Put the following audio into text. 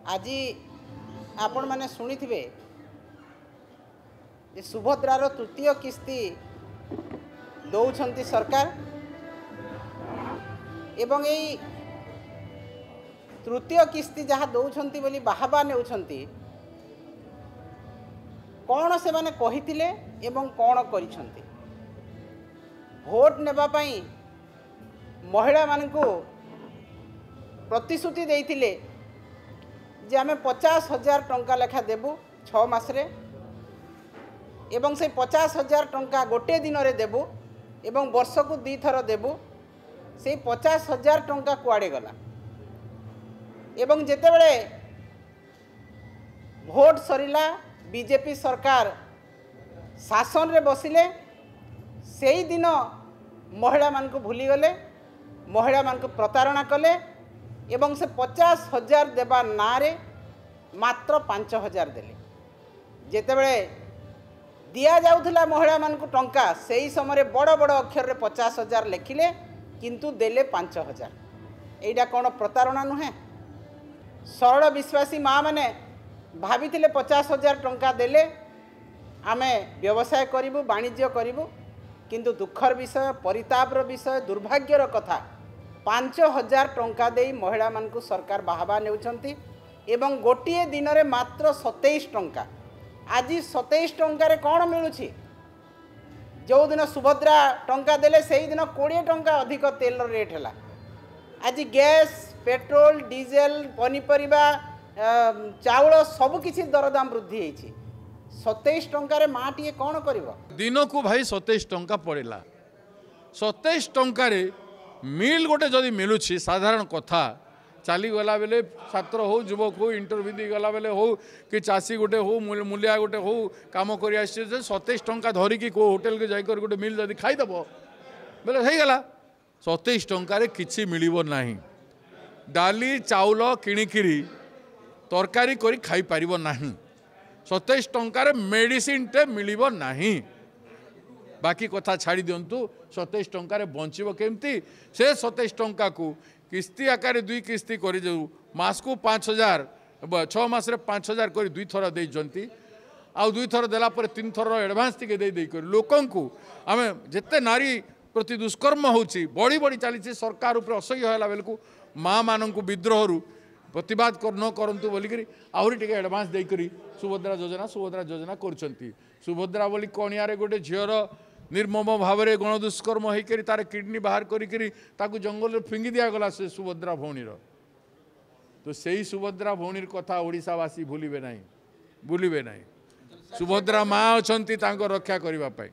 आज आपण मैंने शुणी थे सुभद्रार तृतीय किस्ती दौरान सरकार एवं यही तृतीय किस्ती जहाँ दौरान बोली बाहबा ने कौन से माने कहिथिले एवं कौन करिसंती भोट नेबापाई महिला मानकु प्रतिश्रुति देइथिले जे आमे 50,000 टंका लेखा देबु 6 मासरे एवं से 50,000 टंका गोटे दिन रे देबु एवं वर्ष को 2 थर देबु से 50,000 टंका कुआडे गला एवं जेतेबेले भोट सरिला बीजेपी सरकार शासन रे बसिले से ही दिन महिला मान को भूली गले महिला मान को प्रतारणा कले एवं से 50,000 देवा ना रे मात्र 5,000 देले जेतेबेले दिया जाउथला महिला मान को टंका से ही समय बड़ बड़ अक्षर रे 50,000 लिखिले किंतु देले 5,000 एटा कौन प्रतारणा नुहे सरल विश्वासी माँ माने भाभी 50,000 टंका देले आमे व्यवसाय करिबु वाणिज्य करिबु किंतु दुखर विषय परितापर विषय दुर्भाग्यर कथा 5,000 टंका दे महिला मान को सरकार बाहबा नेउछंती एवं गोटे दिन रे मात्र 27 टंका आज 27 टंका रे कौन मिलुछि जो दिन सुभद्रा टंका देले से ही दिन 20 टंका अधिक तेल रेट है आज गैस पेट्रोल डीजेल पनीपरिबा चाउल सबकि दरदाम वृद्धि होती 27 टंकार माँ कौन कर दिन को भाई 27 टंका पड़ेगा 27 टंकार मिल गोटे जदि मिलूँ साधारण कथा चलीगला बेले छात्र हो युवक हो इंटरव्यू दी गला बेले हो कि चाषी गोटे हो मूलिया गोटे हो कम कर 27 टंका धरिकी को होटेल के जाकर गोटे मिल जदि खाईदेव बोले हो गला 27 टंकार किसी मिल ना डाली चाउल किणिकी तरकारी करी खाई पारिबो नाही 27 टंकार मेडिसिन टे मिलिबो नाही बाकी कथा छाड़ी दिंतु 27 टंकार बंचिबो केमती से 27 टंका को किस्ती आकार 2 किस्ती करी जो मास को 5,000 6 मास रे 5,000 करी 2 थर दे जंती आ 2 थर देला पर 3 थर एडवांस टिके दे कर लोकन को आमे जत्ते नारी प्रति दुष्कर्म होची बड़ी बड़ी चली सरकार ऊपर असह्य होला बेलकू माँ मानन को विद्रोह प्रतिवाद न करंतु बोलिकी आहरी टिके एडवांस देकरी सुभद्रा योजना करछंती सुभद्रा बोली कणियारे गोटे झीर निर्मम भाव में गणदुष्कर्म होकर तार किडनी बाहर करी जंगल फिंगी दिगला से सुभद्रा भौणीर तो सही सुभद्रा भौणीर कथा ओडिशावासी भूलिबे नहीं सुभद्रा माँ अच्छा रक्षा करने।